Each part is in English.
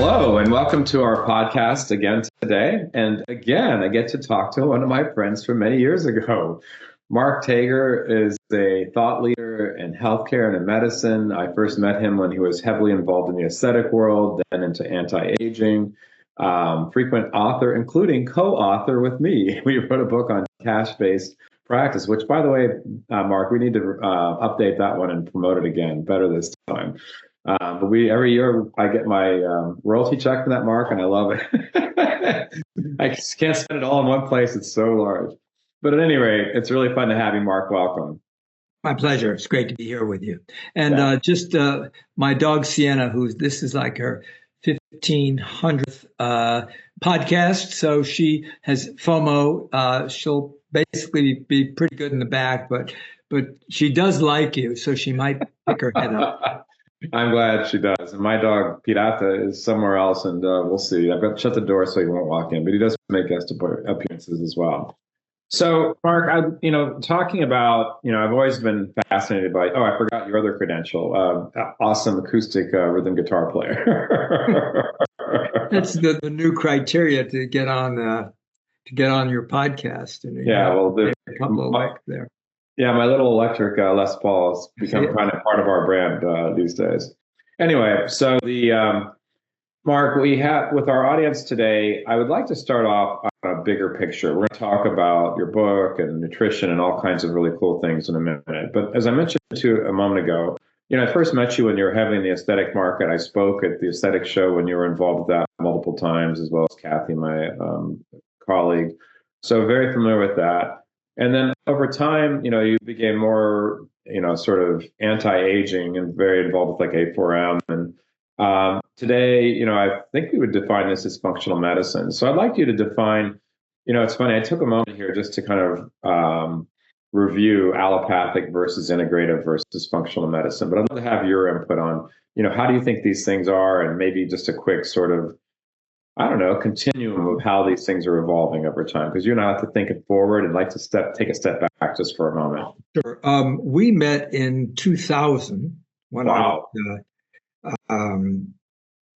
Hello, and welcome to our podcast again today. And again, I get to talk to one of my friends from many years ago. Mark Tager is a thought leader in healthcare and in medicine. I first met him when he was heavily involved in the aesthetic world, then into anti-aging, frequent author, including co-author with me. We wrote a book on cash-based practice, which, by the way, Mark, we need to update that one and promote it again, better this time. But every year I get my royalty check from that, Mark, and I love it. I just can't spend it all in one place. It's so large. But at any rate, it's really fun to have you, Mark. Welcome. My pleasure. It's great to be here with you. And my dog Sienna, this is like her 1500th podcast. So she has FOMO. She'll basically be pretty good in the back, but she does like you. So she might pick her head up. I'm glad she does. And my dog, Pirata, is somewhere else, and we'll see. I've got to shut the door so he won't walk in, but he does make guest appearances as well. So, Mark, talking about, I've always been fascinated by, I forgot your other credential, awesome acoustic rhythm guitar player. That's the new criteria to get on your podcast. And, a couple of likes there. Yeah, my little electric Les Paul has become kind of part of our brand these days. Anyway, so Mark, we have with our audience today, I would like to start off on a bigger picture. We're going to talk about your book and nutrition and all kinds of really cool things in a minute. But as I mentioned to you a moment ago, I first met you when you were heavily in the aesthetic market. I spoke at the aesthetic show when you were involved with that multiple times, as well as Kathy, my colleague. So very familiar with that. And then over time, you became more, sort of anti-aging and very involved with like A4M. And today, I think we would define this as functional medicine. So I'd like you to define, it's funny, I took a moment here just to kind of review allopathic versus integrative versus functional medicine. But I'd love to have your input on, how do you think these things are? And maybe just a quick sort of, continuum of how these things are evolving over time, because you and I have to think it forward and like to take a step back just for a moment. Sure. We met in 2000 when wow. I was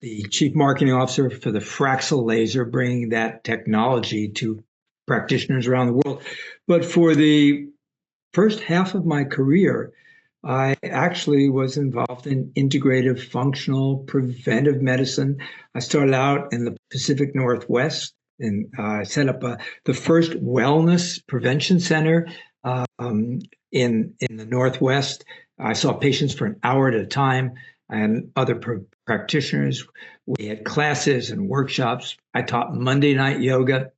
the chief marketing officer for the Fraxel laser, bringing that technology to practitioners around the world. But for the first half of my career, I actually was involved in integrative, functional, preventive medicine. I started out in the Pacific Northwest, and I set up the first wellness prevention center in the Northwest. I saw patients for an hour at a time. I had other practitioners. We had classes and workshops. I taught Monday night yoga.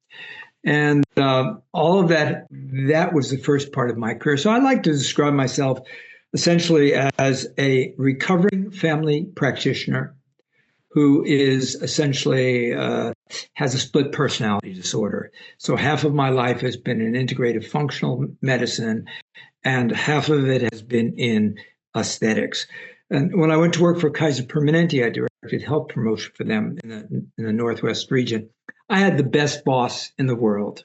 And all of that was the first part of my career. So I like to describe myself essentially as a recovering family practitioner who is essentially has a split personality disorder. So half of my life has been in integrative functional medicine, and half of it has been in aesthetics. And when I went to work for Kaiser Permanente, I directed health promotion for them in the Northwest region. I had the best boss in the world,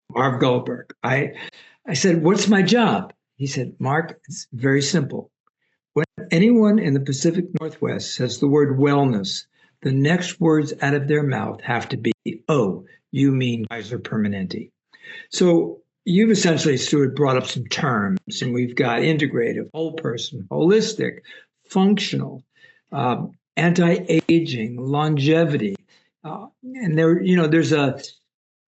Marv Goldberg. I said, "What's my job?" He said, "Mark, it's very simple. When anyone in the Pacific Northwest says the word wellness, the next words out of their mouth have to be, oh, you mean Kaiser Permanente." So you've essentially, Stewart, brought up some terms, and we've got integrative, whole person, holistic, functional, anti-aging, longevity. And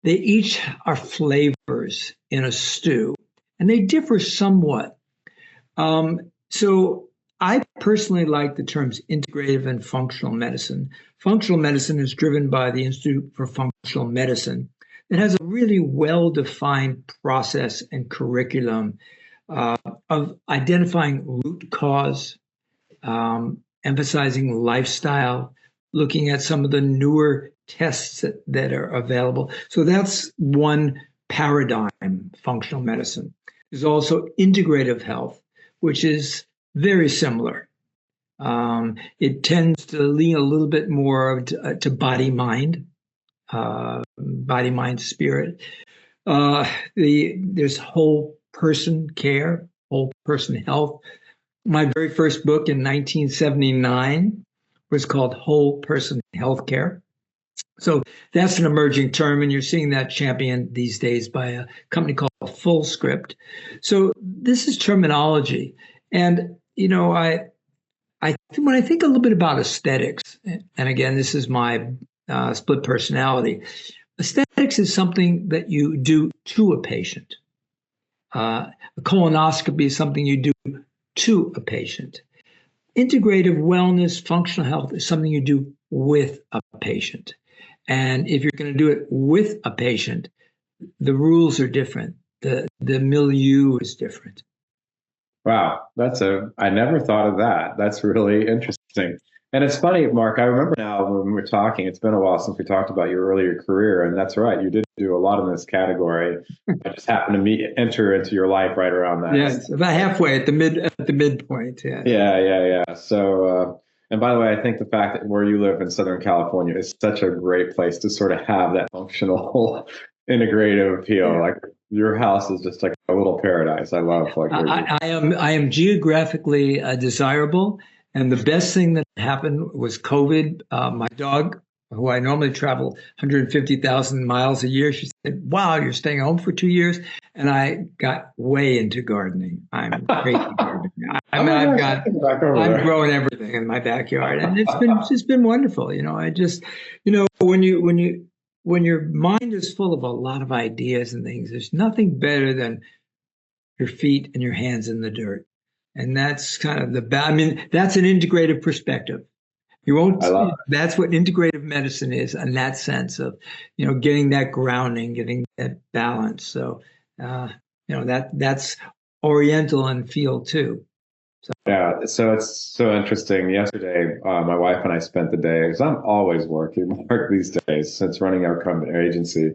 they each are flavors in a stew. And they differ somewhat. So I personally like the terms integrative and functional medicine. Functional medicine is driven by the Institute for Functional Medicine. It has a really well-defined process and curriculum of identifying root cause, emphasizing lifestyle, looking at some of the newer tests that are available. So that's one paradigm, functional medicine. There's also integrative health, which is very similar. It tends to lean a little bit more to body-mind, spirit. There's whole person care, whole person health. My very first book in 1979 what's called whole person healthcare. So that's an emerging term, and you're seeing that championed these days by a company called FullScript. So this is terminology, and when I think a little bit about aesthetics, and again, this is my split personality. Aesthetics is something that you do to a patient. A colonoscopy is something you do to a patient. Integrative wellness, functional health is something you do with a patient. And if you're going to do it with a patient, the rules are different. The milieu is different. Wow, I never thought of that. That's really interesting. And it's funny, Mark, I remember now when we're talking, it's been a while since we talked about your earlier career. And that's right, you did do a lot in this category. I just happened to enter into your life right around that. Yes, about halfway at the midpoint. Yeah. Yeah. So, and by the way, I think the fact that where you live in Southern California is such a great place to sort of have that functional, integrative feel. Yeah. Like your house is just like a little paradise. I love I am geographically desirable, and the best thing that happened was COVID. My dog, who I normally travel 150,000 miles a year, she said, "Wow, you're staying home for 2 years," and I got way into gardening. I'm crazy gardening. I'm growing everything in my backyard, and it's been wonderful. When your mind is full of a lot of ideas and things, there's nothing better than your feet and your hands in the dirt. And that's kind of that's an integrative perspective. That's what integrative medicine is, in that sense of, getting that grounding, getting that balance. So, that's Oriental in feel too. Yeah, so it's so interesting. Yesterday, my wife and I spent the day, because I'm always working, Mark, these days, since running our company, our agency.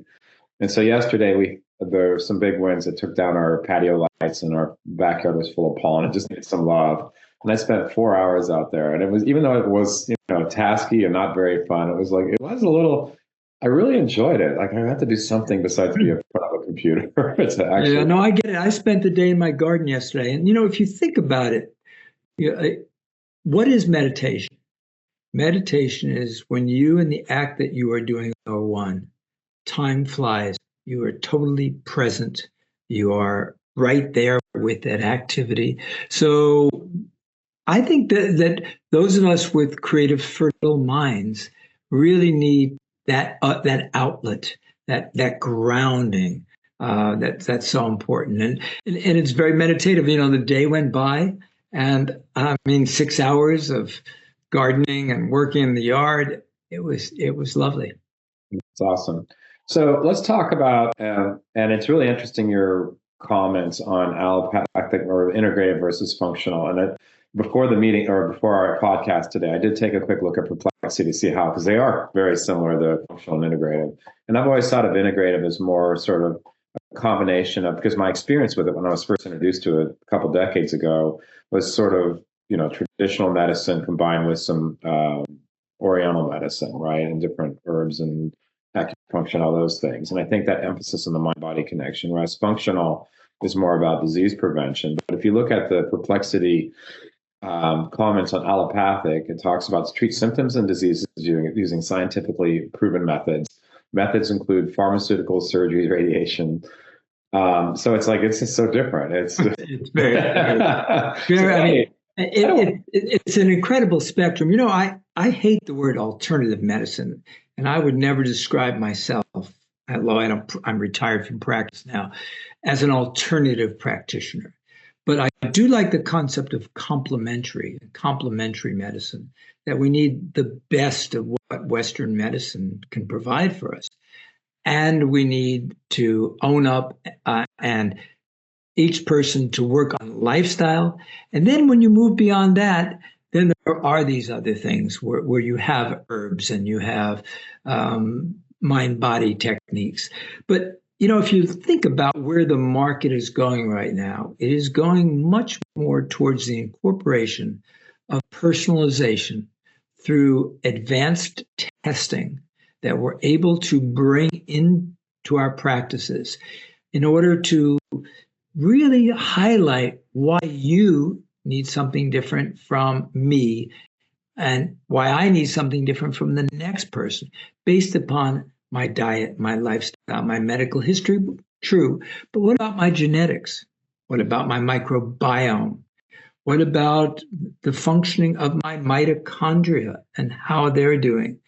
And so yesterday, there were some big winds that took down our patio lights, and our backyard was full of pollen. It just needed some love. And I spent 4 hours out there. And it was, even though it was, tasky and not very fun, it was a little, I really enjoyed it. Like, I had to do something besides be in front of a computer to actually. Yeah, no, I get it. I spent the day in my garden yesterday. And, if you think about it, what is meditation? Meditation is when you and the act that you are doing are one. Time flies. You are totally present. You are right there with that activity. So I think that those of us with creative, fertile minds really need that outlet, that grounding. That's so important, and it's very meditative. The day went by, and 6 hours of gardening and working in the yard. It was lovely. It's awesome. So let's talk about, and it's really interesting, your comments on allopathic or integrative versus functional. And before the meeting or before our podcast today, I did take a quick look at Perplexity to see how, because they are very similar, the functional and integrative. And I've always thought of integrative as more sort of a combination of, because my experience with it when I was first introduced to it a couple decades ago was sort of, traditional medicine combined with some Oriental medicine, right? And different herbs and acupuncture, all those things. And I think that emphasis on the mind-body connection, whereas functional is more about disease prevention. But if you look at the Perplexity comments on allopathic, it talks about to treat symptoms and diseases using scientifically proven methods. Methods include pharmaceuticals, surgery, radiation. So it's just so different. It's very, very it's an incredible spectrum. I hate the word alternative medicine, and I would never describe myself, although I'm retired from practice now, as an alternative practitioner. But I do like the concept of complementary medicine, that we need the best of what Western medicine can provide for us. And we need to own up and each person to work on lifestyle. And then when you move beyond that, then there are these other things where you have herbs and you have mind-body techniques. But if you think about where the market is going right now, it is going much more towards the incorporation of personalization through advanced testing that we're able to bring into our practices in order to really highlight why you need something different from me and why I need something different from the next person based upon my diet, my lifestyle, my medical history. True. But what about my genetics? What about my microbiome? What about the functioning of my mitochondria and how they're doing?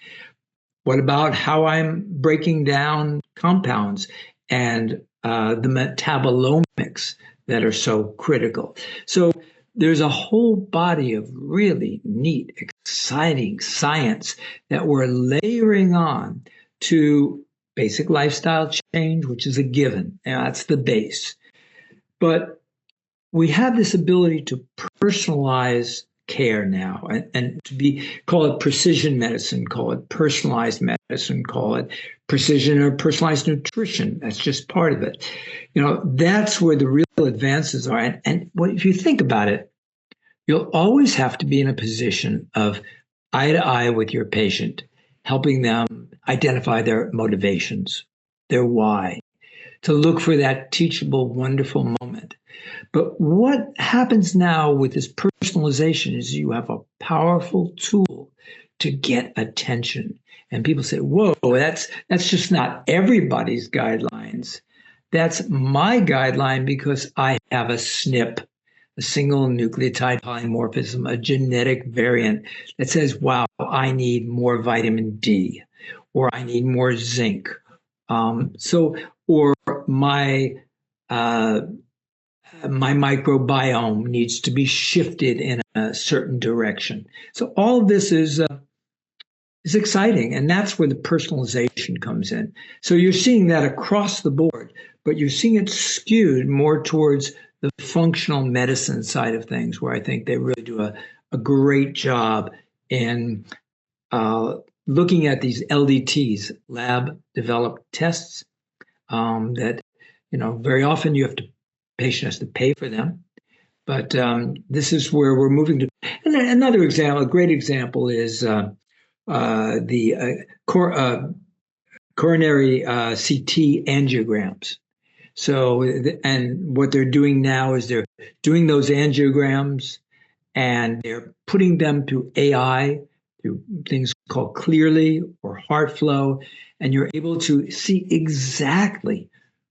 What about how I'm breaking down compounds and the metabolomics that are so critical? So there's a whole body of really neat, exciting science that we're layering on to basic lifestyle change, which is a given. And that's the base. But we have this ability to personalize care now and to be call it precision medicine, call it personalized medicine, call it precision or personalized nutrition. That's just part of it. That's where the real advances are. And if you think about it, you'll always have to be in a position of eye to eye with your patient, helping them identify their motivations, their why, to look for that teachable, wonderful moment. But what happens now with this personalization is you have a powerful tool to get attention. And people say, whoa, that's just not everybody's guidelines. That's my guideline because I have a SNP, a single nucleotide polymorphism, a genetic variant that says, wow, I need more vitamin D, or I need more zinc. Or my microbiome needs to be shifted in a certain direction. So all of this is exciting, and that's where the personalization comes in. So you're seeing that across the board, but you're seeing it skewed more towards the functional medicine side of things, where I think they really do a great job in looking at these LDTs, lab developed tests, that very often patient has to pay for them. But this is where we're moving to. And another example, a great example, is the coronary CT angiograms. So, and what they're doing now is they're doing those angiograms and they're putting them through AI, through things called Clearly or HeartFlow, and you're able to see exactly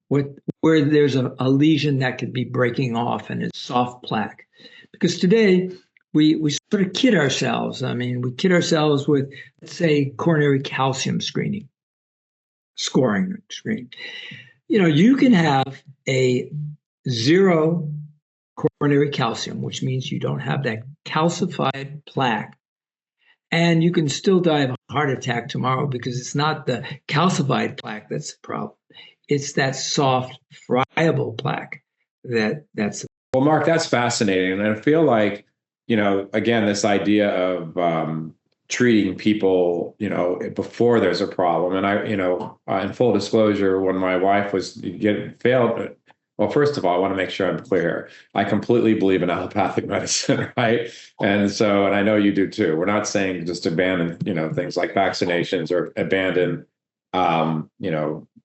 where there's a lesion that could be breaking off and it's soft plaque. Because today we sort of kid ourselves. I mean, we kid ourselves with, let's say, coronary calcium scoring screen. You can have a 0 coronary calcium, which means you don't have that calcified plaque, and you can still die of a heart attack tomorrow because it's not the calcified plaque that's the problem. It's that soft, friable plaque that's. Well, Mark, that's fascinating. And I feel like, again, this idea of treating people, before there's a problem. And in full disclosure, when my wife failed, well, first of all, I want to make sure I'm clear. I completely believe in allopathic medicine, right? And I know you do too. We're not saying just abandon, things like vaccinations or abandon,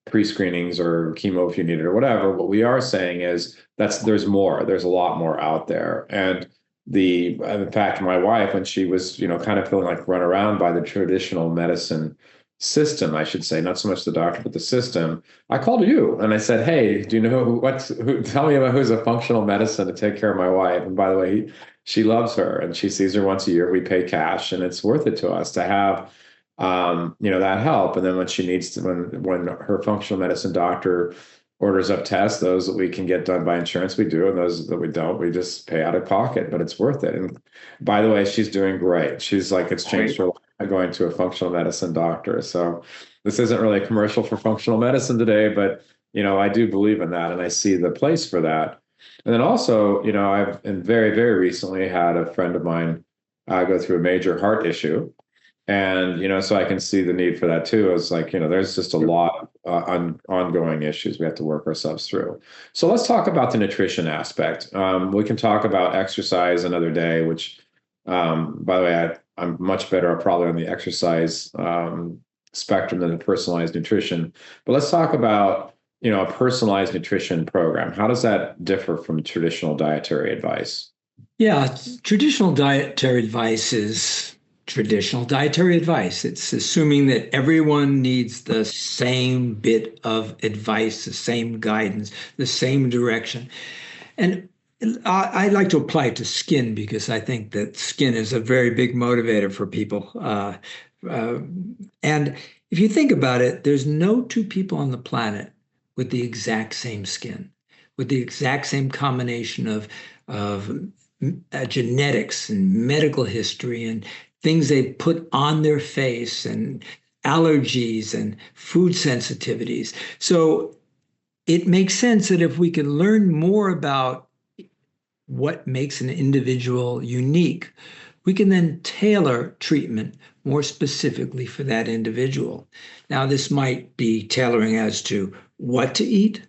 pre-screenings or chemo if you need it or whatever. What we are saying is there's more. There's a lot more out there. And in fact, my wife, when she was, kind of feeling like run around by the traditional medicine system, I should say, not so much the doctor, but the system, I called you and I said, hey, do you know tell me about who's a functional medicine to take care of my wife? And by the way, she loves her and she sees her once a year. We pay cash and it's worth it to us to have that help. And then when she needs to, when her functional medicine doctor orders up tests, those that we can get done by insurance, we do. And those that we don't, we just pay out of pocket, but it's worth it. And by the way, she's doing great. She's like, it's changed her life going to a functional medicine doctor. So this isn't really a commercial for functional medicine today, but, I do believe in that. And I see the place for that. And then also, I've very, very recently had a friend of mine go through a major heart issue. And, so I can see the need for that too. It's like, there's just a lot of ongoing issues we have to work ourselves through. So let's talk about the nutrition aspect. We can talk about exercise another day, which, by the way, I'm much better probably on the exercise spectrum than the personalized nutrition. But let's talk about, a personalized nutrition program. How does that differ from traditional dietary advice? Yeah, traditional dietary advice is traditional dietary advice. It's assuming that everyone needs the same bit of advice, the same guidance, the same direction. And I like to apply it to skin because I think that skin is a very big motivator for people. Uh, and if you think about it, there's no two people on the planet with the exact same skin, with the exact same combination of genetics and medical history and things they put on their face and allergies and food sensitivities. So it makes sense that if we can learn more about what makes an individual unique, we can then tailor treatment more specifically for that individual. Now, this might be tailoring as to what to eat,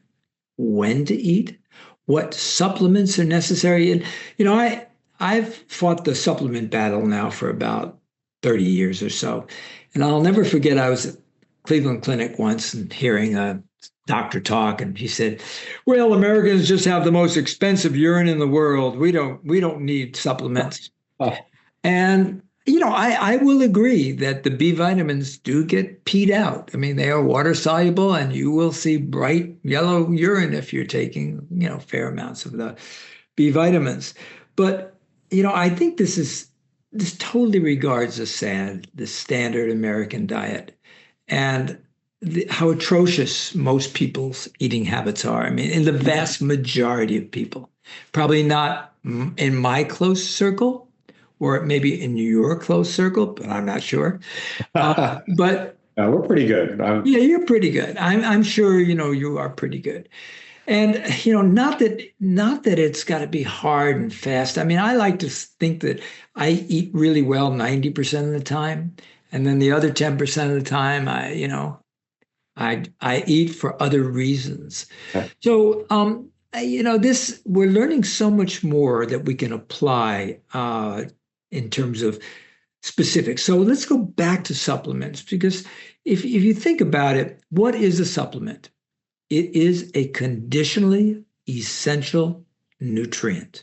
when to eat, what supplements are necessary. And, I've fought the supplement battle now for about 30 years or so. And I'll never forget, I was at Cleveland Clinic once and hearing a doctor talk, and he said, well, Americans just have the most expensive urine in the world. We don't need supplements. Oh. And I will agree that the B vitamins do get peed out. I mean, they are water soluble, and you will see bright yellow urine if you're taking, fair amounts of the B vitamins. But, I think this totally regards the standard American diet and how atrocious most people's eating habits are. I mean, in the vast majority of people, probably not in my close circle, or maybe in your close circle, but I'm not sure. But we're pretty good. Yeah, you're pretty good. I'm sure you are pretty good. And not that it's got to be hard and fast. I mean, I like to think that I eat really well 90% of the time, and then the other 10% of the time, I eat for other reasons. Okay. So we're learning so much more that we can apply in terms of specifics. So let's go back to supplements, because if you think about it, what is a supplement? It is a conditionally essential nutrient.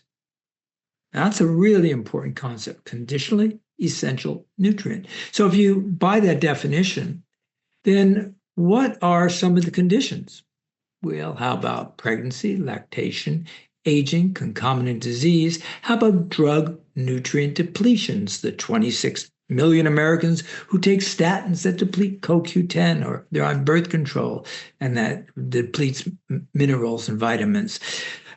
Now, that's a really important concept, conditionally essential nutrient. So if you buy that definition, then what are some of the conditions? Well, how about pregnancy, lactation, aging, concomitant disease? How about drug nutrient depletions? The 26 million Americans who take statins that deplete CoQ10, or they're on birth control and that depletes minerals and vitamins,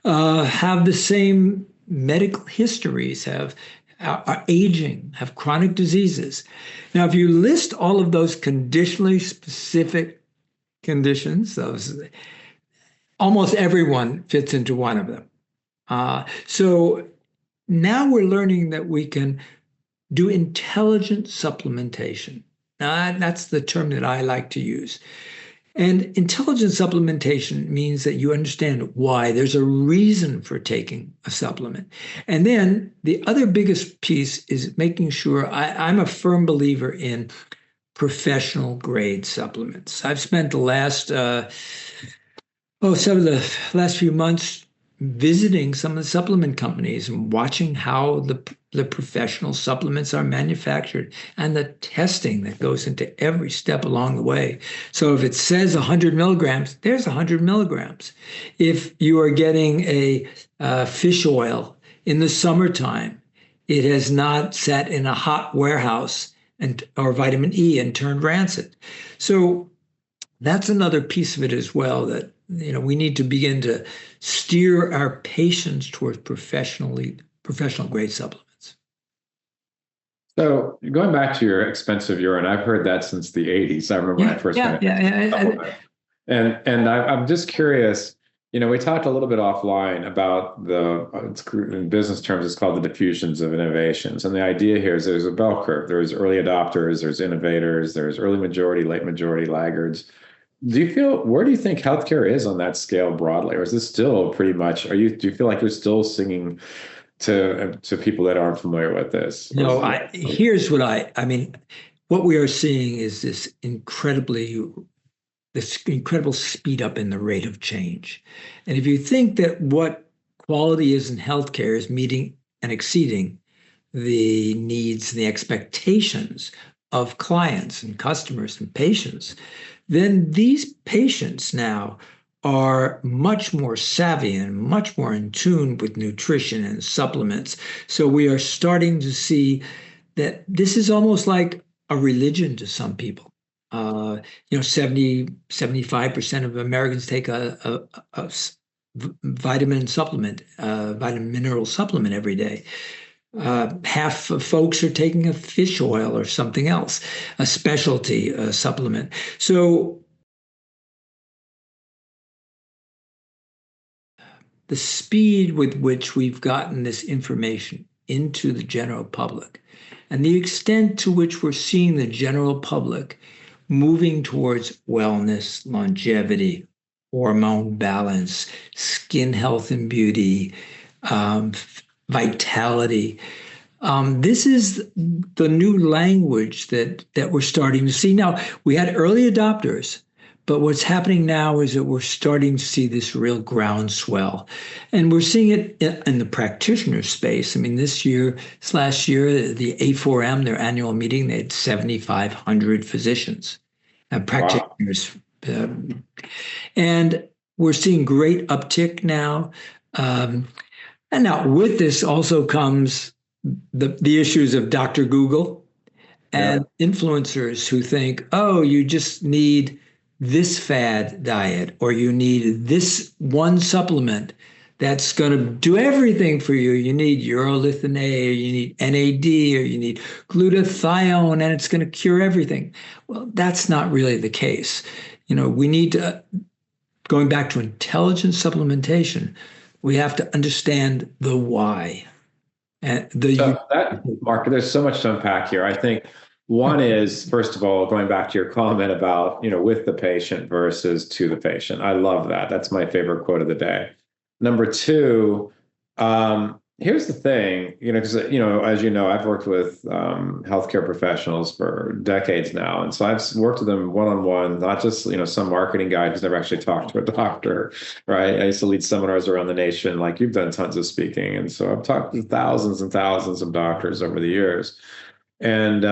have the same medical histories, are aging, have chronic diseases. Now, if you list all of those conditionally specific conditions, almost everyone fits into one of them. So now we're learning that we can do intelligent supplementation. Now, that's the term that I like to use. And intelligent supplementation means that you understand why. There's a reason for taking a supplement. And then the other biggest piece is making sure I'm a firm believer in professional grade supplements. I've spent the last few months visiting some of the supplement companies and watching how the professional supplements are manufactured and the testing that goes into every step along the way. So if it says 100 milligrams, there's 100 milligrams. If you are getting a fish oil in the summertime, it has not sat in a hot warehouse or vitamin E and turned rancid. So that's another piece of it as well, that we need to begin to steer our patients towards professional grade supplements. So going back to your expensive urine, I've heard that since the 80s. I remember when I first got it. And I'm just curious, we talked a little bit offline about in business terms, it's called the diffusions of innovations. And the idea here is there's a bell curve. There's early adopters, there's innovators, there's early majority, late majority, laggards. Where do you think healthcare is on that scale broadly? Or is this still pretty much, do you feel like you're still singing to people that aren't familiar with this? No, here's what what we are seeing is this incredible speed up in the rate of change. And if you think that what quality is in healthcare is meeting and exceeding the needs and the expectations of clients and customers and patients, then these patients now are much more savvy and much more in tune with nutrition and supplements. So we are starting to see that this is almost like a religion to some people. 75% of Americans take a vitamin supplement, vitamin mineral supplement every day. Half of folks are taking a fish oil or something else, a specialty supplement. So the speed with which we've gotten this information into the general public and the extent to which we're seeing the general public moving towards wellness, longevity, hormone balance, skin health and beauty, vitality. This is the new language that we're starting to see. Now, we had early adopters, but what's happening now is that we're starting to see this real groundswell. And we're seeing it in the practitioner space. I mean, last year, the A4M, their annual meeting, they had 7,500 physicians and practitioners. Wow. And we're seeing great uptick now. And now with this also comes the issues of Dr. Google and influencers who think, oh, you just need this fad diet, or you need this one supplement that's going to do everything for you. You need urolithin A, or you need NAD, or you need glutathione, and it's going to cure everything. Well, that's not really the case. We need to, going back to intelligent supplementation, we have to understand the why. And Mark, there's so much to unpack here. I think one is, first of all, going back to your comment about, with the patient versus to the patient. I love that. That's my favorite quote of the day. Number two, here's the thing, because, as you know, I've worked with healthcare professionals for decades now. And so I've worked with them one-on-one, not just, some marketing guy who's never actually talked to a doctor, right? I used to lead seminars around the nation, like you've done tons of speaking. And so I've talked to thousands and thousands of doctors over the years. And,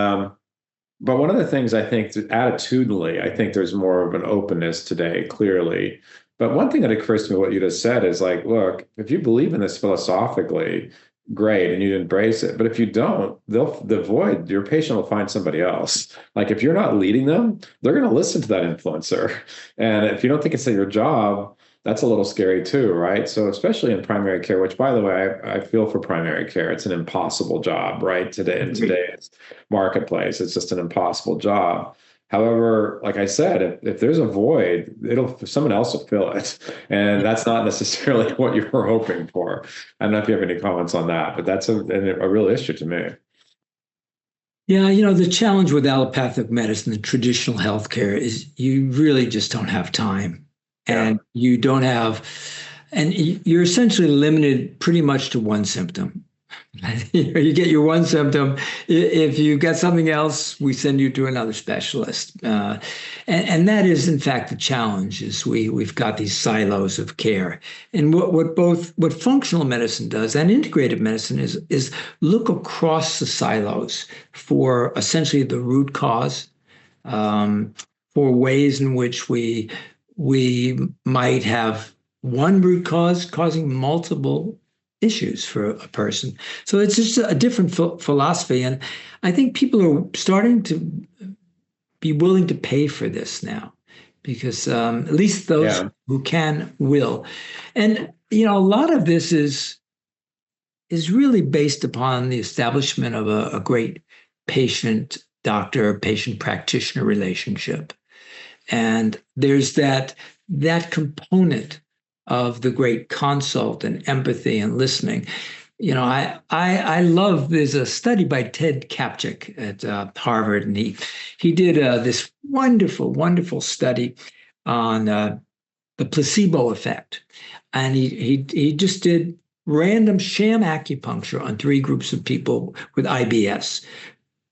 but one of the things I think attitudinally, I think there's more of an openness today, clearly. But one thing that occurs to me, what you just said, is like, look, if you believe in this philosophically, great, and you embrace it. But if you don't, your patient will find somebody else. Like if you're not leading them, they're going to listen to that influencer. And if you don't think it's your job, that's a little scary too, right? So especially in primary care, which, by the way, I feel for primary care. It's an impossible job, right? Today in today's marketplace, it's just an impossible job. However, like I said, if there's a void, someone else will fill it, and that's not necessarily what you were hoping for. I don't know if you have any comments on that, but that's a real issue to me. Yeah, the challenge with allopathic medicine, the traditional healthcare, is you really just don't have time. And you don't have, and you're essentially limited pretty much to one symptom. You get your one symptom. If you got something else, we send you to another specialist. And that is, in fact, the challenge is we've got these silos of care. And what functional medicine does and integrative medicine is look across the silos for essentially the root cause, for ways in which we might have one root cause causing multiple issues for a person. So it's just a different philosophy. And I think people are starting to be willing to pay for this now, because at least those who can will. And, a lot of this is really based upon the establishment of a great patient-doctor, patient-practitioner relationship. And there's that component of the great consult and empathy and listening. I love, there's a study by Ted Kaptchuk at Harvard, and he did this wonderful, wonderful study on the placebo effect. And he just did random sham acupuncture on 3 groups of people with IBS.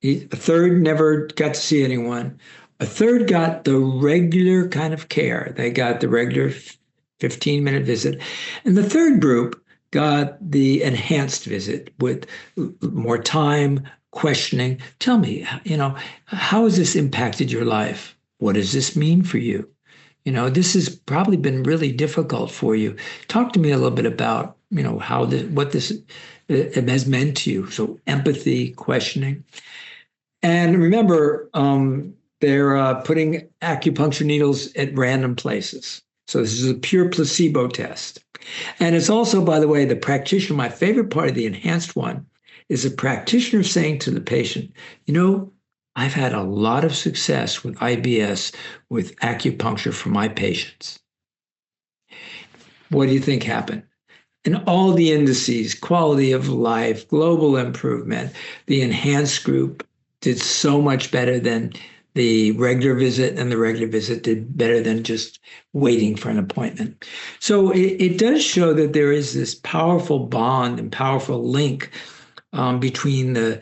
A third never got to see anyone. A third got the regular kind of care. They got the regular 15-minute visit. And the third group got the enhanced visit with more time, questioning. Tell me, how has this impacted your life? What does this mean for you? This has probably been really difficult for you. Talk to me a little bit about, how what this it has meant to you. So empathy, questioning. And remember, they're putting acupuncture needles at random places. So this is a pure placebo test. And it's also, by the way, the practitioner, my favorite part of the enhanced one is a practitioner saying to the patient, I've had a lot of success with IBS with acupuncture for my patients. What do you think happened? And all the indices, quality of life, global improvement, the enhanced group did so much better than the regular visit, and the regular visit did better than just waiting for an appointment. So it does show that there is this powerful bond and powerful link between the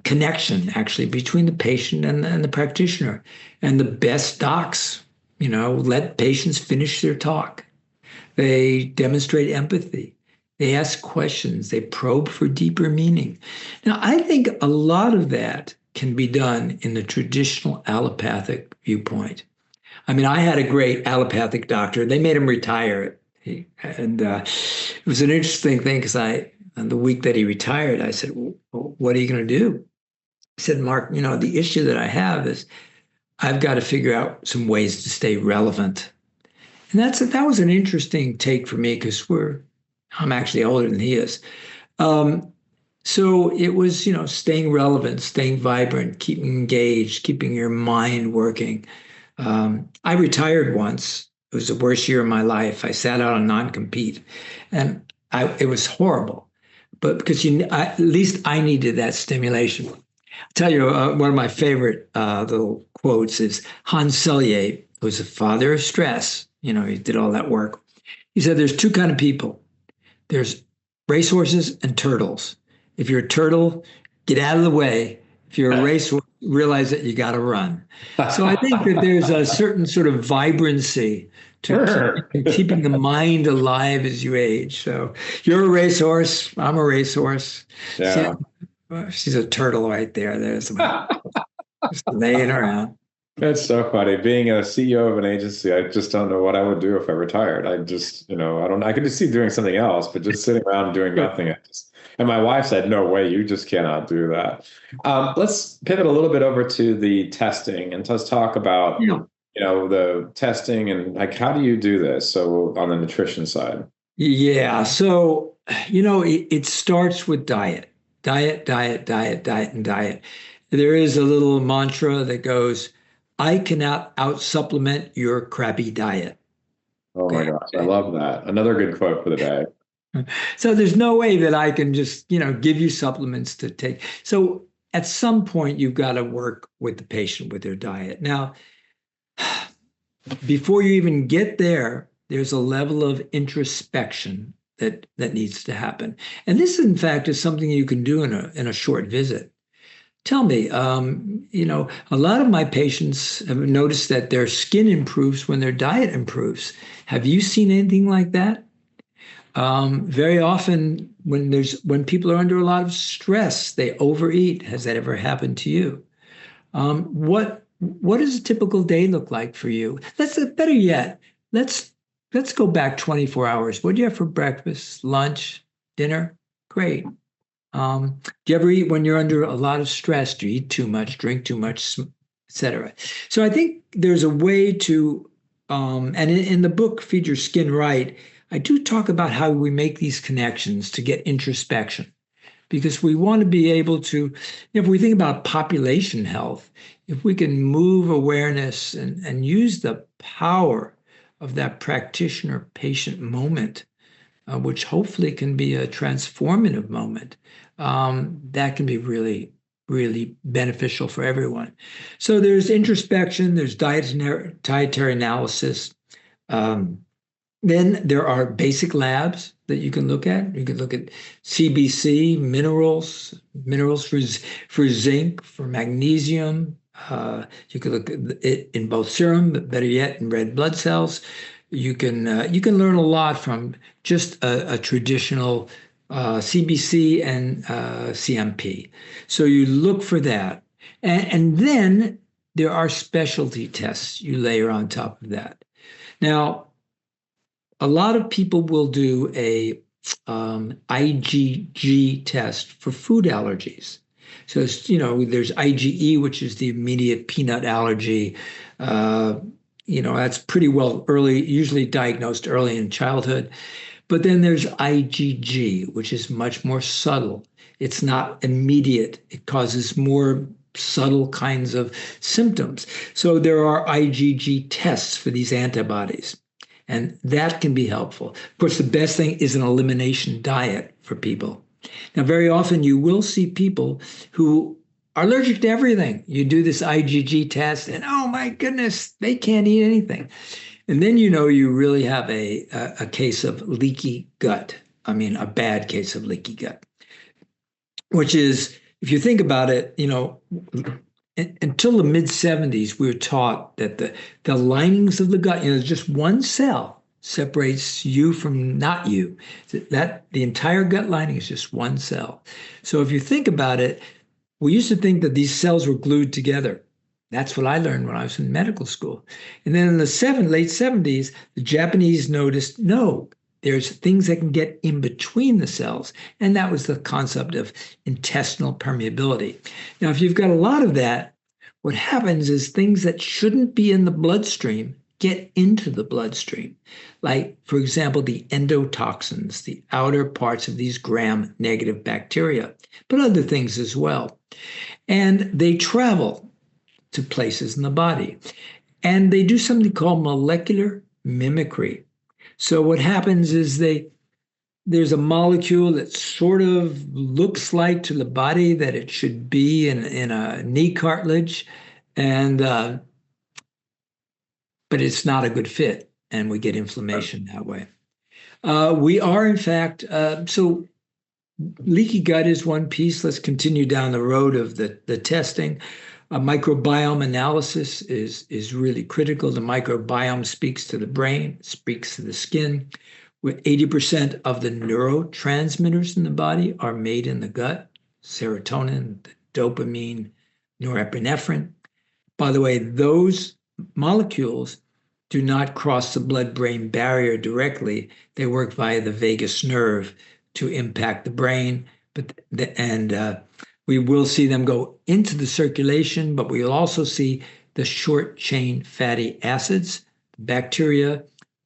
connection, actually, between the patient and the practitioner. And the best docs, let patients finish their talk. They demonstrate empathy. They ask questions. They probe for deeper meaning. Now, I think a lot of that can be done in the traditional allopathic viewpoint. I mean, I had a great allopathic doctor. They made him retire. And it was an interesting thing because on the week that he retired, I said, well, what are you going to do? He said, Mark, the issue that I have is I've got to figure out some ways to stay relevant. And that was an interesting take for me because I'm actually older than he is. So it was, staying relevant, staying vibrant, keeping engaged, keeping your mind working. I retired once. It was the worst year of my life. I sat out on non-compete, and it was horrible. But because at least I needed that stimulation. I'll tell you, one of my favorite little quotes is Hans Selye, who was the father of stress. He did all that work. He said, there's two kind of people. There's racehorses and turtles. If you're a turtle, get out of the way. If you're a racehorse, realize that you got to run. So I think that there's a certain sort of vibrancy to keeping the mind alive as you age. So you're a racehorse. I'm a racehorse. Yeah. She's a turtle right there. There's just laying around. That's so funny. Being a CEO of an agency, I just don't know what I would do if I retired. I just, I could just see doing something else, but just sitting around doing nothing. And my wife said, no way, you just cannot do that. Let's pivot a little bit over to the testing and let's talk about, the testing and how do you do this? So on the nutrition side. Yeah. So, it starts with diet. Diet, and diet. There is a little mantra that goes, I cannot out-supplement your crappy diet. Oh my gosh, I love that. Another good quote for the day. So there's no way that I can just, give you supplements to take. So at some point, you've got to work with the patient with their diet. Now, before you even get there, there's a level of introspection that needs to happen. And this, in fact, is something you can do in a short visit. Tell me, a lot of my patients have noticed that their skin improves when their diet improves. Have you seen anything like that? Very often when people are under a lot of stress, they overeat. Has that ever happened to you? What does a typical day look like for you? Better yet, let's go back 24 hours. What do you have for breakfast, lunch, dinner? Great. Do you ever eat when you're under a lot of stress? Do you eat too much, drink too much, etc.? So I think there's a way to, and in the book, Feed Your Skin Right, I do talk about how we make these connections to get introspection, because we want to be able to, if we think about population health, if we can move awareness and use the power of that practitioner-patient moment, which hopefully can be a transformative moment, that can be really, really beneficial for everyone. So there's introspection, there's dietary analysis. Then there are basic labs that you can look at. You can look at CBC, minerals for zinc, for magnesium. You can look at it in both serum, but better yet, in red blood cells. you can learn a lot from just a traditional CBC and CMP. So you look for that, and then there are specialty tests you layer on top of that. Now, a lot of people will do a IgG test for food allergies. So, there's IgE, which is the immediate peanut allergy. That's pretty well usually diagnosed early in childhood. But then there's IgG, which is much more subtle. It's not immediate. It causes more subtle kinds of symptoms. So there are IgG tests for these antibodies, and that can be helpful. Of course, the best thing is an elimination diet for people. Now, very often you will see people who are allergic to everything. You do this IgG test, and oh my goodness, they can't eat anything. And then you really have a case of leaky gut. I mean, a bad case of leaky gut, which is, if you think about it, until the mid-70s, we were taught that the linings of the gut, just one cell separates you from not you. That the entire gut lining is just one cell. So if you think about it, we used to think that these cells were glued together. That's what I learned when I was in medical school. And then in the late 70s, the Japanese noticed, no, there's things that can get in between the cells. And that was the concept of intestinal permeability. Now, if you've got a lot of that, what happens is things that shouldn't be in the bloodstream get into the bloodstream. Like, for example, the endotoxins, the outer parts of these gram-negative bacteria, but other things as well. And they travel to places in the body. And they do something called molecular mimicry. So what happens is there's a molecule that sort of looks like to the body that it should be in a knee cartilage, and but it's not a good fit, and we get inflammation that way. We are, in fact, so leaky gut is one piece. Let's continue down the road of the testing. Microbiome analysis is really critical. The microbiome speaks to the brain, speaks to the skin. Where 80% of the neurotransmitters in the body are made in the gut: serotonin, dopamine, norepinephrine. By the way, those molecules do not cross the blood-brain barrier directly. They work via the vagus nerve to impact the brain, we will see them go into the circulation, but we'll also see the short-chain fatty acids. Bacteria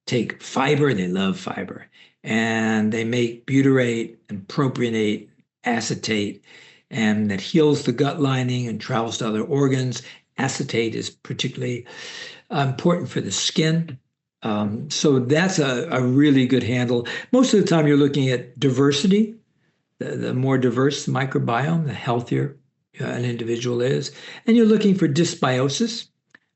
take fiber, they love fiber, and they make butyrate and propionate, acetate, and that heals the gut lining and travels to other organs. Acetate is particularly important for the skin. So that's a really good handle. Most of the time you're looking at diversity. The more diverse the microbiome, the healthier an individual is. And you're looking for dysbiosis,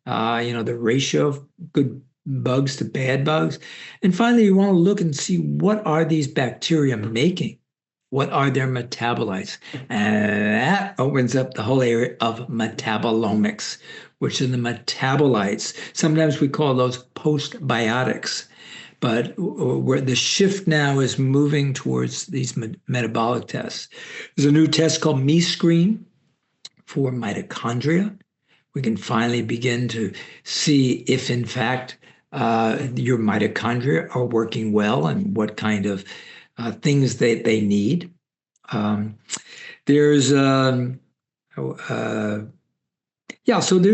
the ratio of good bugs to bad bugs. And finally, you want to look and see, what are these bacteria making? What are their metabolites? And that opens up the whole area of metabolomics, which are the metabolites. Sometimes we call those postbiotics. But where the shift now is moving towards these metabolic tests. There's a new test called MeScreen for mitochondria. We can finally begin to see if, in fact, your mitochondria are working well and what kind of things they need. So there's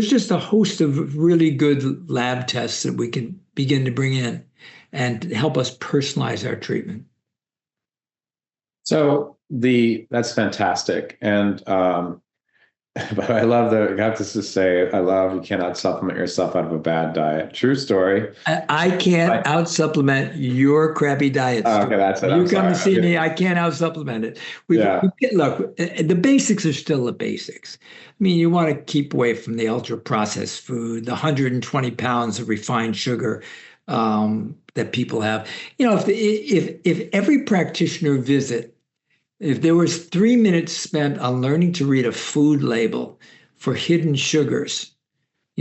just a host of really good lab tests that we can begin to bring in and help us personalize our treatment. So that's fantastic. And but I love I have to just say, I love, you cannot supplement yourself out of a bad diet. True story. I can't out-supplement your crappy diet. Okay, that's it. You come to see me, I can't out-supplement it. Look, the basics are still the basics. I mean, you want to keep away from the ultra-processed food, the 120 pounds of refined sugar that people have. If every practitioner visit, if there was 3 minutes spent on learning to read a food label for hidden sugars,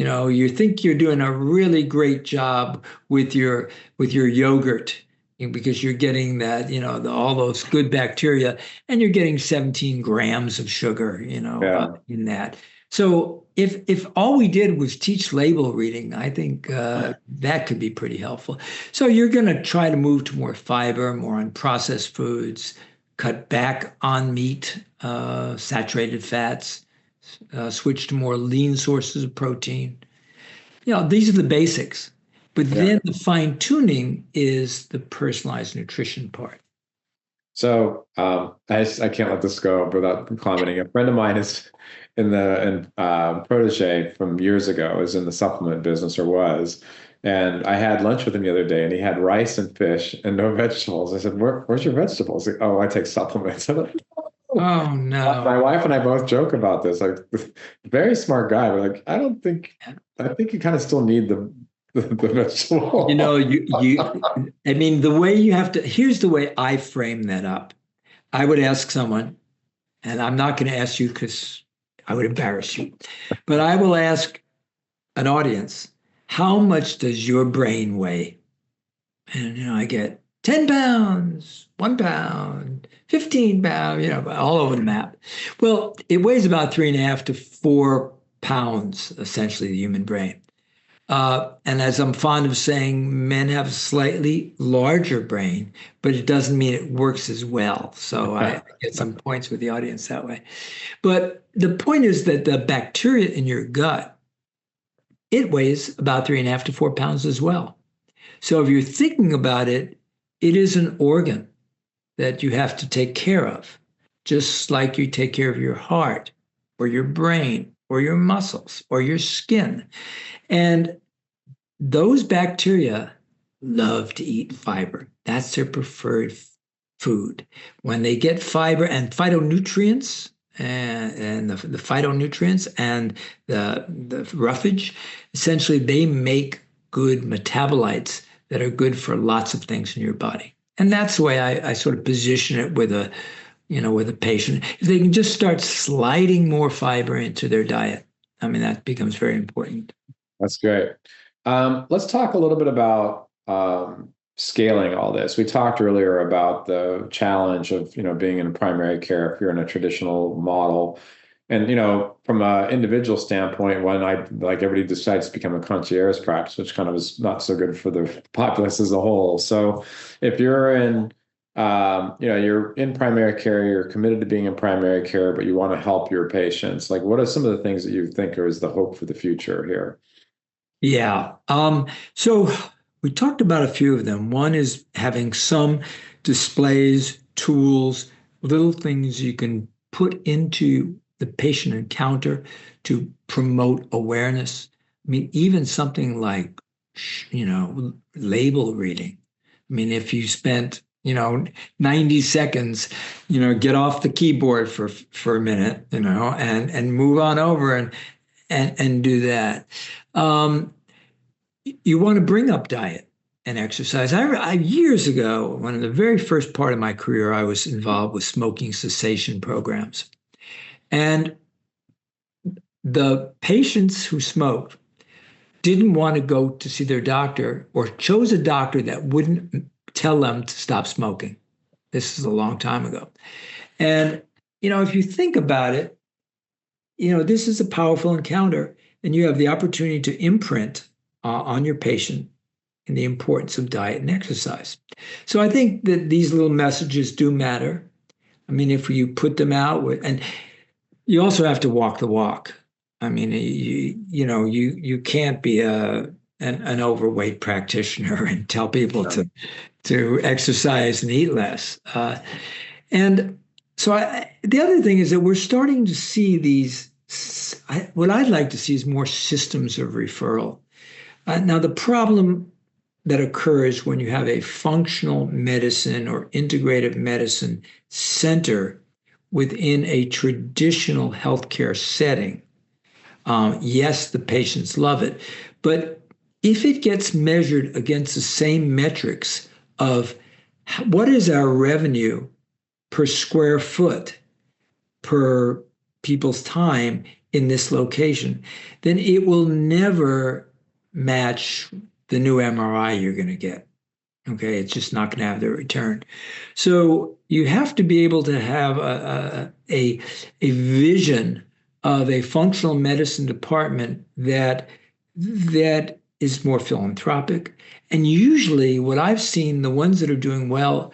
You think you're doing a really great job with your yogurt because you're getting that, all those good bacteria, and you're getting 17 grams of sugar, Yeah. in that. So if all we did was teach label reading, I think that could be pretty helpful. So you're going to try to move to more fiber, more on processed foods, cut back on meat, saturated fats, switch to more lean sources of protein. These are the basics. But Yeah. then the fine tuning is the personalized nutrition part. So I can't let this go without commenting. A friend of mine is protege from years ago is in the supplement business, or was. And I had lunch with him the other day, and he had rice and fish and no vegetables. I said, where's your vegetables? Like, oh, I take supplements. I'm like, Oh, no. my wife and I both joke about this. Like, very smart guy, but like, I think you kind of still need the vegetable. I mean, the way you have to, here's the way I frame that up. I would ask someone, and I'm not going to ask you because I would embarrass you, but I will ask an audience, how much does your brain weigh? And, I get 10 pounds, 1 pound, 15 pounds, all over the map. Well, it weighs about 3.5 to 4 pounds, essentially, the human brain. And as I'm fond of saying, men have a slightly larger brain, but it doesn't mean it works as well. So I get some points with the audience that way. But the point is that the bacteria in your gut, it weighs about 3.5 to 4 pounds as well. So if you're thinking about it, it is an organ that you have to take care of, just like you take care of your heart or your brain or your muscles or your skin. And those bacteria love to eat fiber. That's their preferred food. When they get fiber and phytonutrients, and the phytonutrients and the roughage, essentially they make good metabolites that are good for lots of things in your body. And that's the way I sort of position it with a patient. If they can just start sliding more fiber into their diet, I mean, that becomes very important. That's great. Let's talk a little bit about scaling all this. We talked earlier about the challenge of being in primary care if you're in a traditional model, and from an individual standpoint, when everybody decides to become a concierge practice, which kind of is not so good for the populace as a whole. So if you're in you're in primary care, you're committed to being in primary care, but you want to help your patients. Like, what are some of the things that you think is the hope for the future here? Yeah. So we talked about a few of them. One is having some displays, tools, little things you can put into the patient encounter to promote awareness. I mean, even something like, label reading. I mean, if you spent, 90 seconds, get off the keyboard for a minute, and move on over and do that. You want to bring up diet and exercise. I years ago, one of the very first part of my career, I was involved with smoking cessation programs. And the patients who smoked didn't want to go to see their doctor, or chose a doctor that wouldn't tell them to stop smoking. This is a long time ago. And, if you think about it, this is a powerful encounter, and you have the opportunity to imprint on your patient and the importance of diet and exercise. So I think that these little messages do matter. I mean, if you put them out and you also have to walk the walk. I mean, you can't be an overweight practitioner and tell people to exercise and eat less. And so the other thing is that we're starting to see these. What I'd like to see is more systems of referral. Now, the problem that occurs when you have a functional medicine or integrative medicine center within a traditional healthcare setting, yes, the patients love it, but if it gets measured against the same metrics of what is our revenue per square foot per people's time in this location, then it will never match the new MRI you're going to get. Okay, it's just not going to have the return. So you have to be able to have a vision of a functional medicine department that is more philanthropic. And usually, what I've seen, the ones that are doing well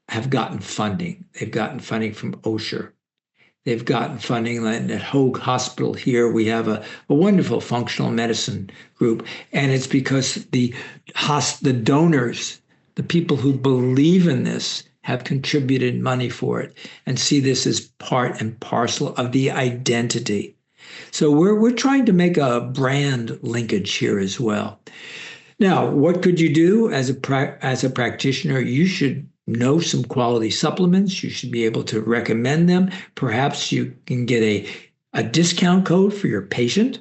have gotten funding. They've gotten funding from OSHA. They've gotten funding at Hoag Hospital here. We have a wonderful functional medicine group, and it's because the donors, the people who believe in this, have contributed money for it and see this as part and parcel of the identity. So we're trying to make a brand linkage here as well. Now, what could you do as a practitioner? You should know some quality supplements. You should be able to recommend them. Perhaps you can get a discount code for your patient.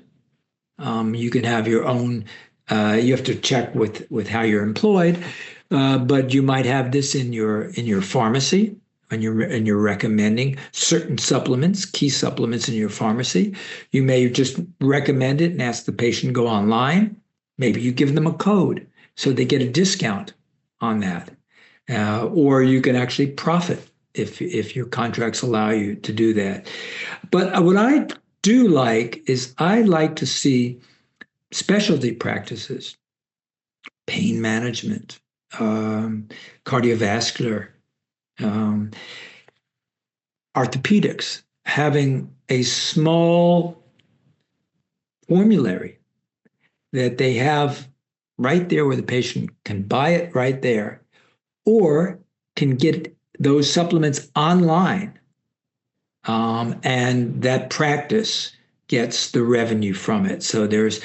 You can have your own. You have to check with how you're employed, but you might have this in your pharmacy, and you're recommending certain supplements, key supplements in your pharmacy. You may just recommend it and ask the patient to go online. Maybe you give them a code so they get a discount on that. Or you can actually profit if your contracts allow you to do that. But what I do like is I like to see specialty practices, pain management, cardiovascular, orthopedics, having a small formulary that they have right there where the patient can buy it right there, or can get those supplements online. And that practice gets the revenue from it. So there's,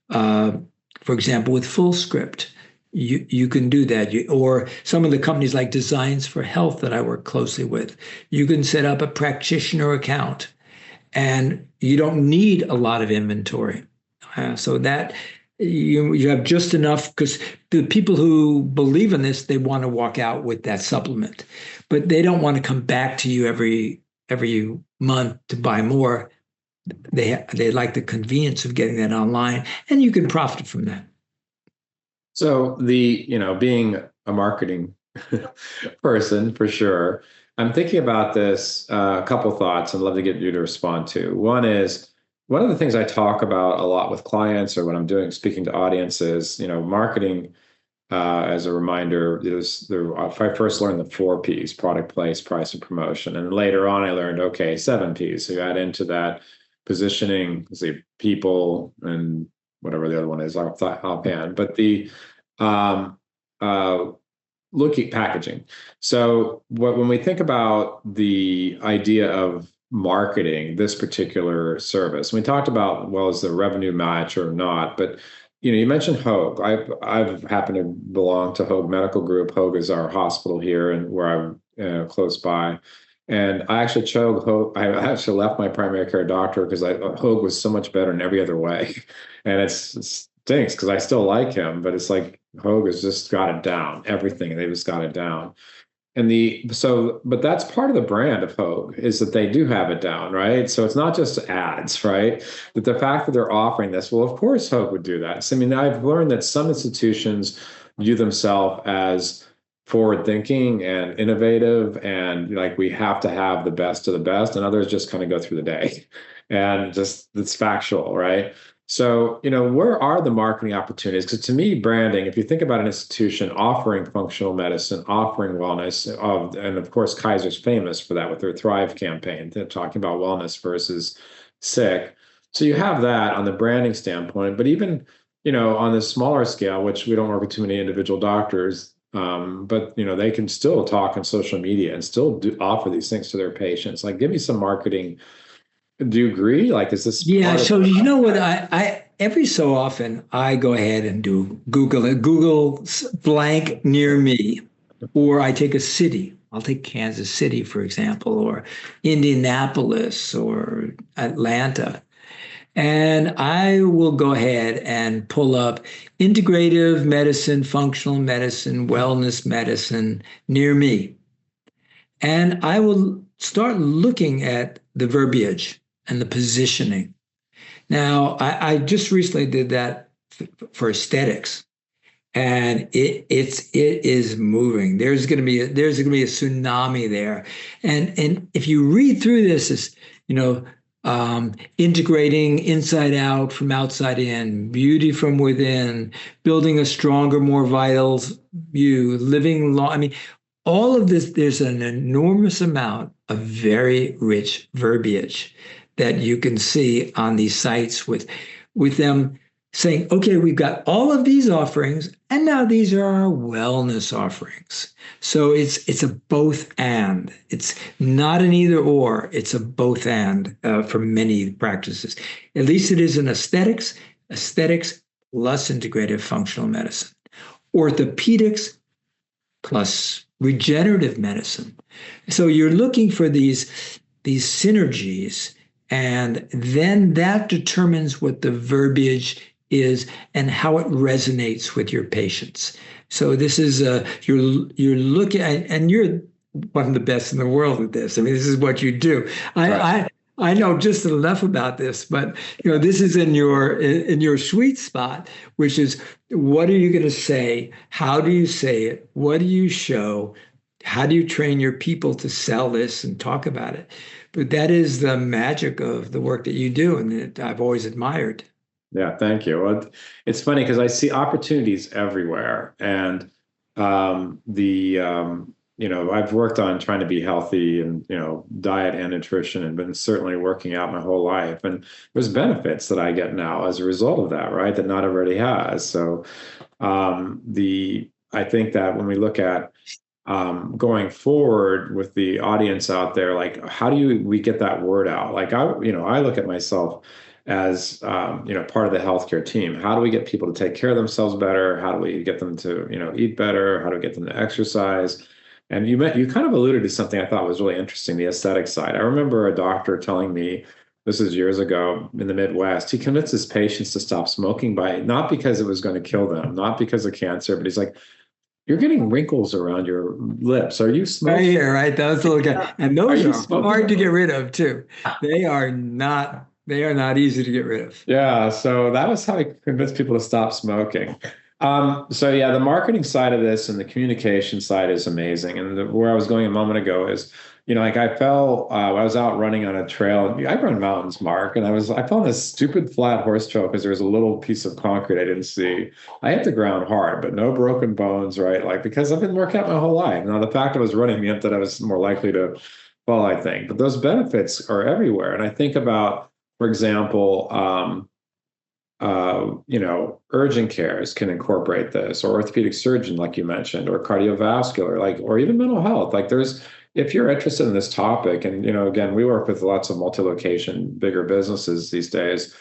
for example, with FullScript, you can do that. Or some of the companies like Designs for Health that I work closely with, you can set up a practitioner account and you don't need a lot of inventory. So that you have just enough, because the people who believe in this, they want to walk out with that supplement, but they don't want to come back to you every month to buy more. They like the convenience of getting that online, and you can profit from that. So being a marketing person for sure, I'm thinking about this, a couple thoughts I'd love to get you to respond to. One is, one of the things I talk about a lot with clients or when I'm speaking to audiences, marketing, as a reminder, I first learned the 4 Ps: product, place, price, and promotion. And later on, I learned, 7 Ps. So you add into that positioning, say people, and whatever the other one is offhand. But the looking packaging. So when we think about the idea of marketing this particular service, we talked about, is the revenue match or not? But you mentioned Hoag. I've happened to belong to Hoag Medical Group. Hoag is our hospital here and where I'm close by. And I actually chose Hoag. I actually left my primary care doctor because Hoag was so much better in every other way. And it stinks because I still like him, but it's like Hoag has just got it down. Everything, they just got it down. But that's part of the brand of Hoag, is that they do have it down, right? So it's not just ads, right? But the fact that they're offering this, well, of course Hoag would do that. So, I've learned that some institutions view themselves as forward thinking and innovative, and like we have to have the best of the best, and others just kind of go through the day and just it's factual, right? So, where are the marketing opportunities? Because to me, branding, if you think about an institution offering functional medicine, offering wellness, and of course, Kaiser's famous for that with their Thrive campaign. They're talking about wellness versus sick. So you have that on the branding standpoint, but even, on the smaller scale, which we don't work with too many individual doctors, but, they can still talk on social media and still offer these things to their patients. Like, give me some marketing. Do you agree? Like, is this? Yeah. So you know what? I every so often I go ahead and do Google blank near me, or I take a city. I'll take Kansas City, for example, or Indianapolis or Atlanta. And I will go ahead and pull up integrative medicine, functional medicine, wellness medicine near me. And I will start looking at the verbiage. and the positioning. Now, I just recently did that for aesthetics, and it is moving. There's going to be a tsunami there, and if you read through this, is integrating inside out from outside in, beauty from within, building a stronger, more vital you, living long. I mean, all of this. There's an enormous amount of very rich verbiage that you can see on these sites with them saying, okay, we've got all of these offerings, and now these are our wellness offerings. So it's a both and. It's not an either or. It's a both and for many practices. At least it is in aesthetics plus integrative functional medicine, orthopedics plus regenerative medicine. So you're looking for these synergies, and then that determines what the verbiage is and how it resonates with your patients. So this is you're looking at, and you're one of the best in the world at this. I mean, this is what you do. I know just enough about this, but this is in your sweet spot, which is, what are you going to say? How do you say it? What do you show? How do you train your people to sell this and talk about it? But that is the magic of the work that you do, and that I've always admired. Yeah, thank you. Well, it's funny because I see opportunities everywhere, and I've worked on trying to be healthy and diet and nutrition, and been certainly working out my whole life. And there's benefits that I get now as a result of that, right? That not everybody has. So I think that when we look at going forward with the audience out there, like, how do we get that word out? Like, I look at myself as part of the healthcare team. How do we get people to take care of themselves better? How do we get them to eat better? How do we get them to exercise? And you kind of alluded to something I thought was really interesting, the aesthetic side. I remember a doctor telling me, this is years ago in the Midwest, he convinced his patients to stop smoking not because it was going to kill them, not because of cancer, but he's like, you're getting wrinkles around your lips. Are you smoking? Right here, right? Those little guys. And those are hard to get rid of too. They are not easy to get rid of. Yeah. So that was how I convinced people to stop smoking. So yeah, the marketing side of this and the communication side is amazing. And where I was going a moment ago is, like I was out running on a trail. I run mountains, Mark, and I found this stupid flat horse trail because there was a little piece of concrete I didn't see. I hit the ground hard, but no broken bones, right? Like, because I've been working out my whole life. Now, the fact I was running meant that I was more likely to fall, I think. But those benefits are everywhere. And I think about, for example, urgent cares can incorporate this, or orthopedic surgeon, like you mentioned, or cardiovascular, or even mental health. Like, if you're interested in this topic, and, again, we work with lots of multi-location, bigger businesses these days,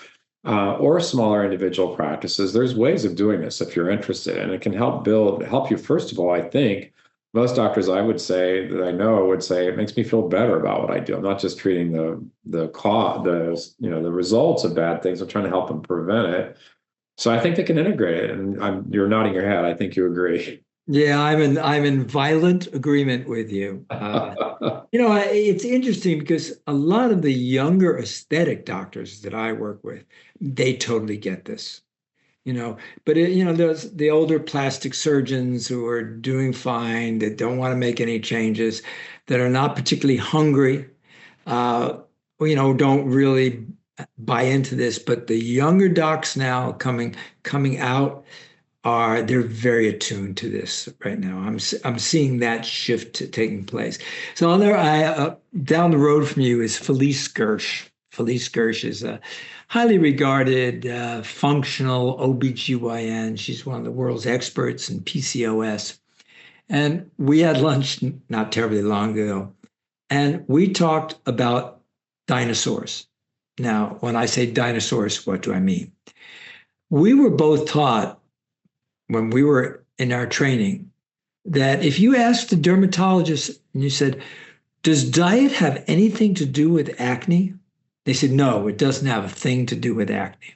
or smaller individual practices, there's ways of doing this if you're interested, and it can help you. First of all, I think most doctors I would say that I know would say it makes me feel better about what I do. I'm not just treating the cause, the results of bad things. I'm trying to help them prevent it. So I think they can integrate it. And you're nodding your head. I think you agree. Yeah, I'm in violent agreement with you. It's interesting because a lot of the younger aesthetic doctors that I work with, they totally get this. But there's the older plastic surgeons who are doing fine, that don't want to make any changes, that are not particularly hungry, don't really buy into this. But the younger docs now coming out they're very attuned to this right now. I'm seeing that shift taking place. So down the road from you is Felice Gersh. Felice Gersh is a highly regarded functional OBGYN. She's one of the world's experts in PCOS. And we had lunch not terribly long ago, and we talked about dinosaurs. Now, when I say dinosaurs, what do I mean? We were both taught when we were in our training that if you asked the dermatologist and you said, does diet have anything to do with acne? They said, no, it doesn't have a thing to do with acne.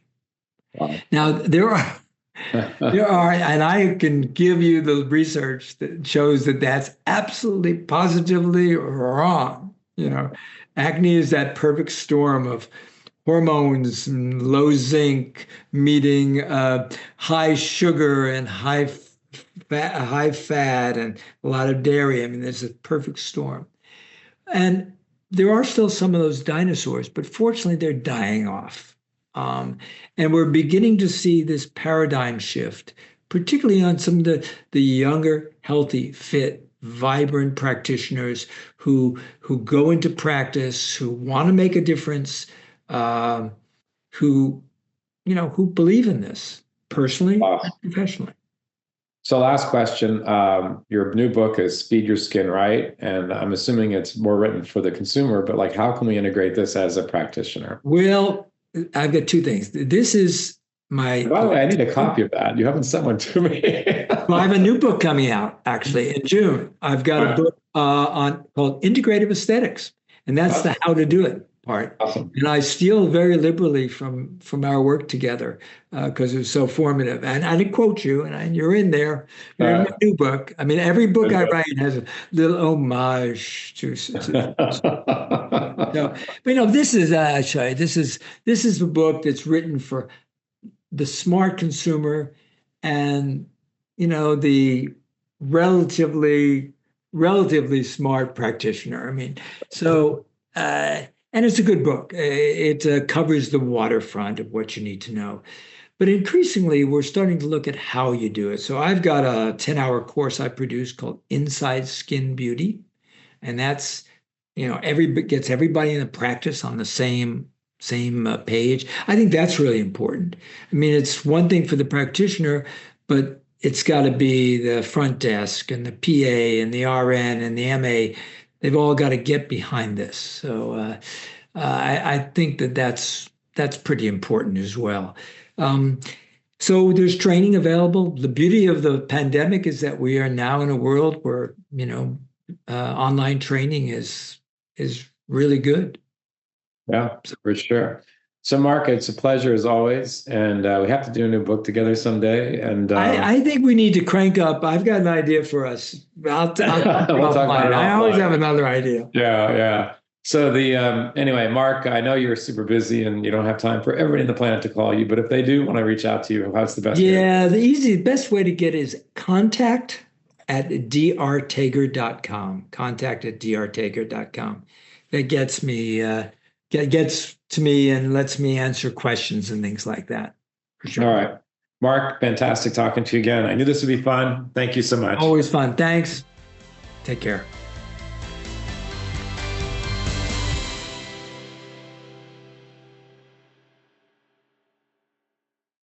Wow. Now, there are, and I can give you the research that shows that that's absolutely, positively wrong. Acne is that perfect storm of hormones and low zinc meeting high sugar and high fat and a lot of dairy. I mean, there's a perfect storm. And there are still some of those dinosaurs, but fortunately, they're dying off. And we're beginning to see this paradigm shift, particularly on some of the younger, healthy, fit, vibrant practitioners who go into practice, who want to make a difference, who who believe in this personally and professionally. So last question, your new book is Speed Your Skin Right, and I'm assuming it's more written for the consumer, but like, how can we integrate this as a practitioner? Well, I've got two things. This is my. By the way, I need a copy of that. You haven't sent one to me. Well, I have a new book coming out actually in June. I've got a book called Integrative Aesthetics, and that's the how to do it part. Awesome. And I steal very liberally from our work together because it was so formative. And I didn't quote you, and you're in there. You're in my new book. I mean, every book I write has a little homage to. So, but this is actually this is a book that's written for the smart consumer and the relatively smart practitioner. I mean, so. And it's a good book. It covers the waterfront of what you need to know. But increasingly, we're starting to look at how you do it. So I've got a 10-hour course I produced called Inside Skin Beauty. And that's, gets everybody in the practice on the same page. I think that's really important. I mean, it's one thing for the practitioner, but it's got to be the front desk and the PA and the RN and the MA. They've all got to get behind this. So I think that's pretty important as well. So there's training available. The beauty of the pandemic is that we are now in a world where online training is really good. Yeah, for sure. So, Mark, it's a pleasure as always, and we have to do a new book together someday. And I think we need to crank up. I've got an idea for us. I'll talk about it. I always have another idea. Yeah. So anyway, Mark, I know you're super busy and you don't have time for everybody on the planet to call you, but if they do want to reach out to you, how's the best? Yeah, the best way to get is contact@drtager.com. Contact@drtager.com. That gets to me and lets me answer questions and things like that. For sure. All right. Mark, fantastic talking to you again. I knew this would be fun. Thank you so much. Always fun. Thanks. Take care.